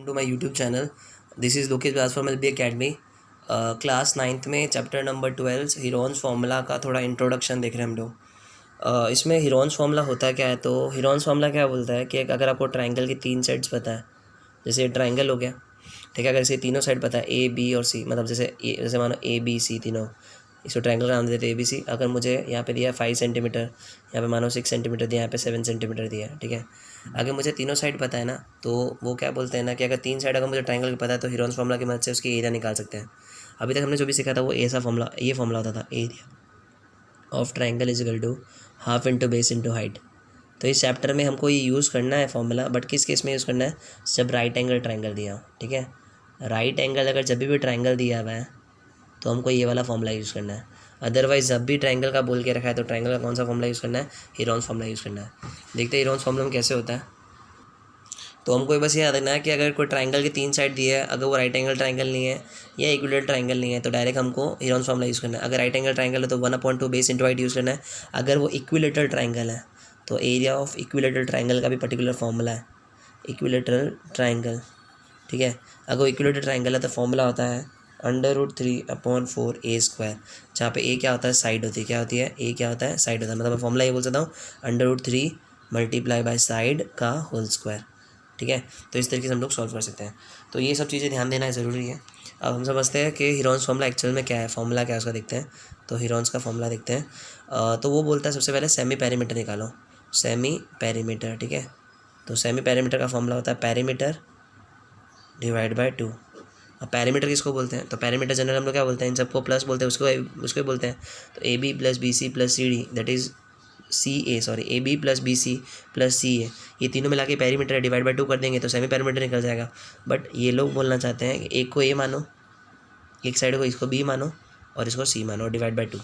To my YouTube channel. This is Lokesh Vyas from LB academy. Class 9th में chapter number 12 Heron's formula का थोड़ा introduction देख रहे हैं हम लोग। इसमें हीरोन्स फार्मूला होता क्या है, तो हीरोन्स फार्मूला क्या बोलता है कि अगर आपको ट्राइंगल की 3 साइड्स पता है, जैसे ट्राइंगल हो गया, ठीक है। अगर इसे तीनों साइड पता है ए बी और सी, मतलब जैसे मानो ए बी सी तीनों, इसको ट्राइंगल का नाम देते हैं ए बी सी। अगर मुझे यहाँ पे दिया है 5 सेंटीमीटर, यहाँ पे मानो 6 सेंटीमीटर दिया है, यहाँ पे 7 सेंटीमीटर दिया है, ठीक है। अगर मुझे तीनों साइड पता है ना, तो वो क्या बोलते हैं ना कि अगर 3 साइड अगर मुझे ट्राइंगल की पता है तो हीरोन्स फार्मूला की मदद से उसकी एरिया निकाल सकते हैं। अभी तक हमने जो भी सीखा था वो ऐसा फार्मूला, ये फार्मूला होता था, area of triangle is equal to half into base into height. तो इस चैप्टर में हमको ये यूज़ करना है फार्मूला, बट किस केस में यूज़ करना है, जब राइट एंगल ट्राइंगल दिया हो, ठीक है। राइट एंगल अगर जब भी ट्राइंगल दिया हुआ है तो हमको ये वाला फार्मूला यूज़ करना है। अदरवाइज जब भी ट्राइंगल का बोल के रखा है तो ट्राइंगल का कौन सा फार्मूला यूज़ करना है, हीरोन्स फार्मूला यूज़ करना है। देखते हैं हीरोन्स फार्मूला में कैसे होता है। तो हमको बस ये याद रखना है कि अगर कोई ट्राइंगल की 3 साइड दी है, अगर वो राइट एंगल ट्राइंगल नहीं है या इक्विलेटरल ट्राइंगल नहीं है, तो डायरेक्ट हमको हीरोन्स फार्मूला यूज़ करना है। अगर राइट एंगल ट्राइंगल है तो 1/2 बेस इंटू हाइट यूज़ करना है। अगर वो इक्विलेटरल ट्राइंगल है तो एरिया ऑफ इक्विलेटरल ट्राइंगल का भी पर्टिकुलर फार्मूला है, इक्विलेटरल ट्राइंगल, ठीक है। अगर इक्विलेटरल ट्राइंगल है तो फॉर्मूला होता है √3/4 a², जहाँ पे ए क्या होता है, साइड होती है, क्या होती है, ए क्या होता है, साइड होता है। मतलब मैं फॉर्मूला ये बोल सकता हूँ √3 मल्टीप्लाई बाय साइड का होल स्क्वायर, ठीक है। तो इस तरीके से हम लोग सॉल्व कर सकते हैं। तो ये सब चीज़ें ध्यान देना ज़रूरी है। अब हम समझते हैं कि हीरोन्स फार्मूला एक्चुअल में क्या है, फार्मूला क्या है उसका देखते हैं। तो हीरोन्स का फार्मूला देखते हैं। तो वो बोलता है सबसे पहले सेमी पेरीमीटर निकालो, सेमी पेरीमीटर, ठीक है। तो सेमी पेरीमीटर का फार्मूला होता है पेरीमीटर डिवाइड बाय 2। अब पेरीमीटर किसको बोलते हैं, तो पेरीमीटर जनरल हम लोग क्या बोलते हैं, इन सबको प्लस बोलते हैं, उसको बोलते हैं। तो A B plus B C plus C D, that is A B plus B C plus C A, ये तीनों मिला के पेरीमीटर है, डिवाइड बाय 2 कर देंगे तो सेमी पेरीमीटर निकल जाएगा। बट ये लोग बोलना चाहते हैं कि एक को ए मानो, एक साइड को इसको बी मानो और इसको सी मानो, डिवाइड बाय 2।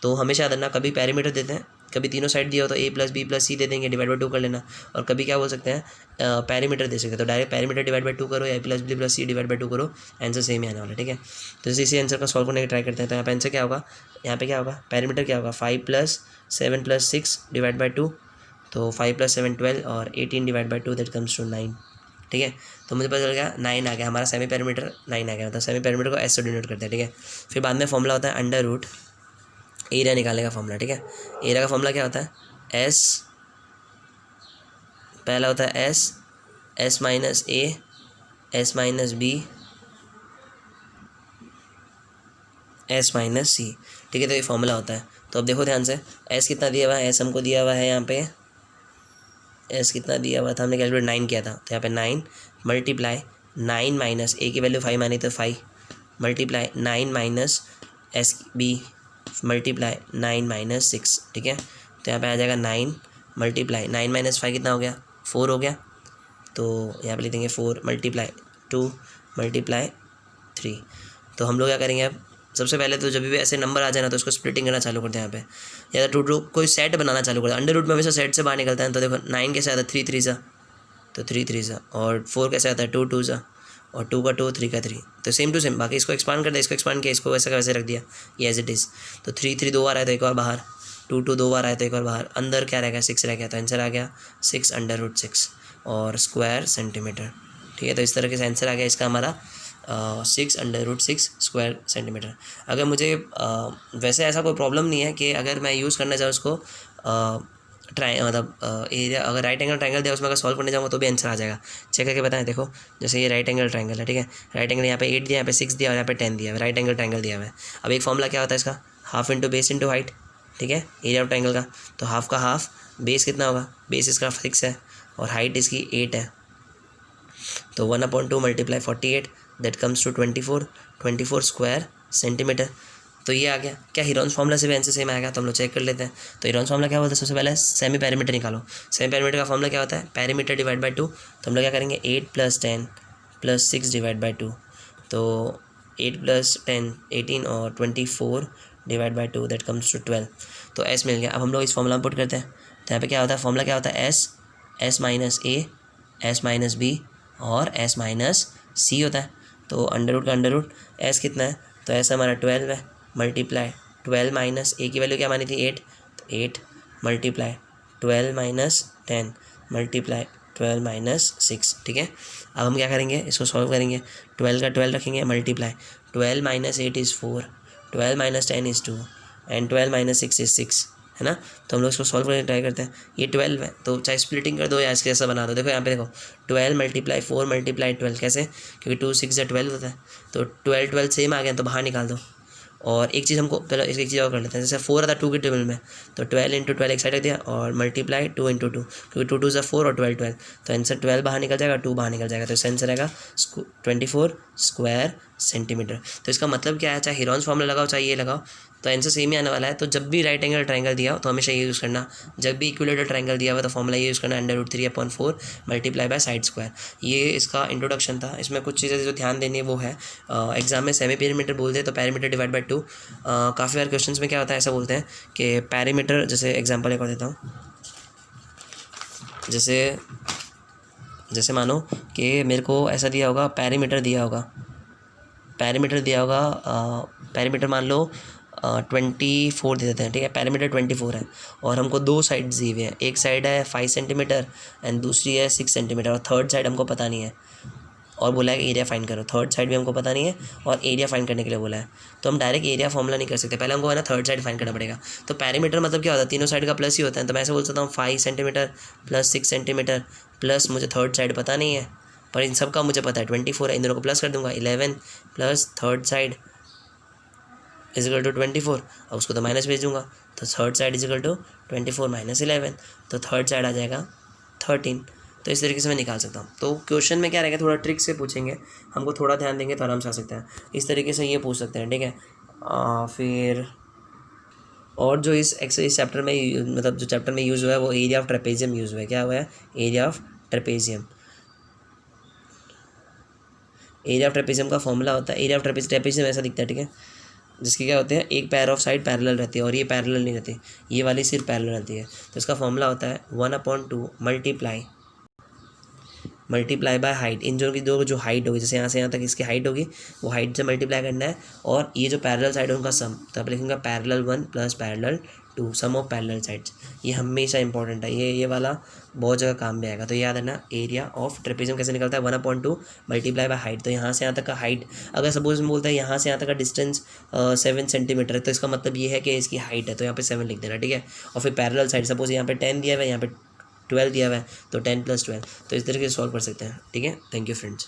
तो हमेशा याद रखना, कभी पेरीमीटर देते हैं, कभी तीनों साइड दिया हो तो ए प्लस बी प्लस सी दे देंगे, डिवाइड बाय 2 कर लेना। और कभी क्या बोल सकते हैं, पेरीमीटर दे सकते हैं, तो डायरेक्ट पेरीमीटर डिवाइड बाय 2 करो या A plus B plus C divide by 2 करो, आंसर सेम ही आने वाला है, ठीक है। तो जैसे इसी आंसर का सॉल्व करने की ट्राई करते हैं। तो यहाँ पे आंसर क्या होगा, यहाँ पे क्या होगा, पेरीमीटर क्या होगा, 5 + 7 + 6 डिवाइड बाय 2, तो 5 + 7 12 और 18 divide by 2 that comes to 9, ठीक है। तो मुझे पता चल गया 9 आ गया, हमारा सेमी पेरीमीटर 9 आ गया। मतलब सेमी पेरीमीटर को एस से डिनोट करते हैं, ठीक है। फिर बाद में फॉर्मूला होता है अंडर रूट एरिया निकालने का फॉर्मूला, ठीक है। एरिया का फॉर्मूला क्या होता है, एस, पहला होता है S, S minus A, S minus B, S minus C, ठीक है। तो ये फॉर्मूला होता है। तो अब देखो ध्यान से, एस कितना दिया हुआ है, एस हमको दिया हुआ है यहाँ पे, एस कितना दिया हुआ था, हमने कैलकुलेट 9 किया था, तो यहाँ पे 9 मल्टीप्लाई 9 माइनस ए की वैल्यू 5 मानी तो 5 multiply 9 minus S B multiply 9 minus 6, ठीक है। तो यहाँ पे आ जाएगा 9 मल्टीप्लाई 9 माइनस 5 कितना हो गया, 4 हो गया। तो यहाँ पे लिख देंगे 4 मल्टीप्लाई 2 मल्टीप्लाई 3। तो हम लोग क्या करेंगे अब, सबसे पहले तो जब भी ऐसे नंबर आ जाए ना तो उसको स्प्लिटिंग करना चालू करते हैं। यहाँ पे या तो कोई सेट बनाना चालू करते हैं, अंडर रूट में हमेशा सेट से बाहर निकलता है। तो देखो 9 कैसे आता है, 3 3 सा, तो 3 3 सा, और 4 कैसे आता है, 2 2 सा, और 2 का 2, 3 का 3, तो सेम टू सेम। बाकी इसको एक्सपांड कर दिया, इसको एक्सपांड किया, इसको वैसे का वैसे रख दिया, ये एज इट इज़। तो 3 3 2 बार आया तो एक बार बाहर, 2 2 2 बार आया तो एक बार बाहर, अंदर क्या रह गया, 6 रह गया। तो आंसर आ गया 6 √6 और स्क्वायर सेंटीमीटर, ठीक है। तो इस तरह से आंसर आ गया इसका हमारा 6 √6 स्क्वायर सेंटीमीटर। अगर मुझे वैसे ऐसा कोई प्रॉब्लम नहीं है कि अगर मैं यूज़ करना चाहूँ उसको मतलब एरिया, अगर राइट एंगल ट्रायंगल दिया उसमें अगर सॉल्व करने जाऊँगा तो भी आंसर आ जाएगा। चेक करके बताएं, देखो जैसे ये राइट एंगल ट्रायंगल है, ठीक है। राइट एंगल यहाँ पे 8 दिया, यहाँ पे 6 दिया और यहाँ पे 10 दिया है, राइट एंगल ट्रायंगल दिया हुआ है। अब एक फॉर्मूला क्या होता है इसका, half into base into height, ठीक है, एरिया ऑफ ट्रायंगल का। तो हाफ का हाफ, बेस कितना होगा, बेस इसका 6 है और हाइट इसकी 8 है, तो 1/2 multiply 48 that comes to 24 square centimetre. तो ये आ गया। क्या हीरोन्स फार्मूला से भी आंसर सेम आएगा, तो हम लोग चेक कर लेते हैं। तो हीरोन्स फार्मूला क्या बोलते हैं, सबसे पहले सेमी पेरीमीटर निकालो। सेमी पेरीमीटर का फार्मूला क्या होता है, पेरीमीटर डिवाइड बाय 2। तो हम लोग क्या करेंगे, 8 + 10 + 6 डिवाइड बाय 2, तो 8 + 10 18 और 24 divide by 2 that comes to 12। तो एस मिल गया। अब हम लोग इस फॉर्मूला में पुट करते हैं। तो यहाँ पे क्या होता है, फॉर्मूला क्या होता है, S, S minus A, S minus B और एस माइनस सी होता है। तो अंडर रूट का अंडर रूट, एस कितना है, तो एस हमारा 12 है, मल्टीप्लाई 12 माइनस ए की वैल्यू क्या मानी थी 8, तो 8 मल्टीप्लाई 12 माइनस 10 मल्टीप्लाई 12 माइनस 6, ठीक है। अब हम क्या करेंगे, इसको सॉल्व करेंगे। 12 का 12 रखेंगे, multiply 12 minus 8 is 4, 12 minus 10 is 2 and 12 minus 6 is 6, है ना। तो हम लोग इसको सॉल्व करने ट्राई करते हैं। ये 12 है तो चाहे स्प्लिटिंग कर दो या इसके जैसा बना दो। देखो यहाँ पे देखो 12 मल्टीप्लाई 4 मल्टीप्लाई 12, कैसे, क्योंकि 2 6 या 12 होता है, तो 12 12 सेम आ गया तो बाहर निकाल दो। और एक चीज़ हमको पहले एक चीज़ और कर लेते हैं, जैसे 4 आता 2 के टेबल में, तो 12 इंटू 12 एक साइड रख दिया और मल्टीप्लाई 2 इंटू 2, क्योंकि 2 2 ज़ा 4 और 12 12, तो आंसर 12 बाहर निकल जाएगा, 2 बाहर निकल जाएगा, तो इसका आंसर आएगा 24 स्क्वायर सेंटीमीटर। तो इसका मतलब क्या है, चाहे हिरॉन्स फॉर्मूला लगाओ चाहे ये लगाओ, तो आंसर सेम ही आने वाला है। तो जब भी राइट एंगल ट्रायंगल दिया हो तो हमेशा ये यूज़ करना, जब भी इक्विलेटरल ट्रायंगल दिया हुआ तो फॉर्मूला ये यूज़ करना, √3/4 मल्टीप्लाई बाय साइड स्क्वायर। ये इसका इंट्रोडक्शन था। इसमें कुछ चीज़ें जो ध्यान देनी है वो है, एग्जाम में सेमी पेरीमीटर बोलते हैं तो पेरीमीटर डिवाइड बाय 2। काफ़ी बार क्वेश्चंस में क्या होता है, ऐसा बोलते हैं कि पेरीमीटर, जैसे एग्जांपल एक और देता हूँ, जैसे मानो कि मेरे को ऐसा दिया होगा, पेरीमीटर दिया होगा, पेरीमीटर मान लो 24 दे देते हैं, ठीक है। पेरीमीटर 24 है और हमको दो साइड्स दी हुई हैं, एक साइड है 5 सेंटीमीटर एंड दूसरी है 6 सेंटीमीटर, और थर्ड साइड हमको पता नहीं है, और बोला है कि एरिया फाइंड करो। थर्ड साइड भी हमको पता नहीं है और एरिया फाइंड करने के लिए बोला है, तो हम डायरेक्ट एरिया फॉर्मूला नहीं कर सकते, पहले हमको है ना थर्ड साइड फाइंड करना पड़ेगा। तो पेरीमीटर मतलब क्या होता है, तीनों साइड का प्लस ही होता है, तो मैं ऐसे बोल सकता हूँ 5 सेंटीमीटर प्लस 6 सेंटीमीटर प्लस, मुझे थर्ड साइड पता नहीं है पर इन सब का मुझे पता है 24 है, इन दोनों को प्लस कर दूंगा, 11 plus third side is equal to 24, और उसको तो माइनस भेज दूंगा, तो third side is equal to 24 minus 11, तो थर्ड साइड आ जाएगा 13। तो इस तरीके से मैं निकाल सकता हूँ। तो क्वेश्चन में क्या रहेगा, थोड़ा ट्रिक से पूछेंगे, हमको थोड़ा ध्यान देंगे तो आराम से आ सकता है। इस तरीके से ये पूछ सकते हैं, ठीक है। फिर और जो इस चैप्टर में मतलब जो चैप्टर में यूज़ हुआ है वो एरिया ऑफ ट्रेपेजियम यूज़ हुआ है। क्या हुआ है, area of trapezium. Area of trapezium का फॉर्मूला होता है, एरिया ऑफ ट्रेपेजियम ऐसा दिखता है, ठीक है, जिसके क्या होते हैं, एक पैर ऑफ साइड पैरेलल रहती है और ये पैरेलल नहीं रहती, ये वाली सिर्फ पैरेलल रहती है। तो इसका फॉर्मूला होता है 1/2 मल्टीप्लाई बाय हाइट। इन दोनों की दो जो हाइट होगी, जैसे यहाँ से यहाँ तक इसकी हाइट होगी, वो हाइट से मल्टीप्लाई करना है, और ये जो पैरेलल साइड है उनका सम, तो आप लिखूँगा parallel 1 plus parallel 2, sum of parallel sides. ये हमेशा इंपॉर्टेंट है, ये वाला बहुत जगह काम में आएगा। तो याद है ना, एरिया ऑफ ट्रेपेजियम कैसे निकलता है, 1/2 मल्टीप्लाई बाय हाइट। तो यहाँ से यहाँ तक का हाइट, अगर सपोज में बोलता है यहाँ से यहाँ तक का डिस्टेंस 7 सेंटीमीटर है, तो इसका मतलब ये है कि इसकी हाइट है, तो यहाँ पे 7 लिख देना, ठीक है। और फिर पैरेलल साइड, सपोज यहाँ पे 10 दिया हुआ है, यहाँ पे 12 दिया हुआ है, तो 10 + 12, तो इस तरीके से सॉल्व कर सकते हैं, ठीक है। Thank you friends.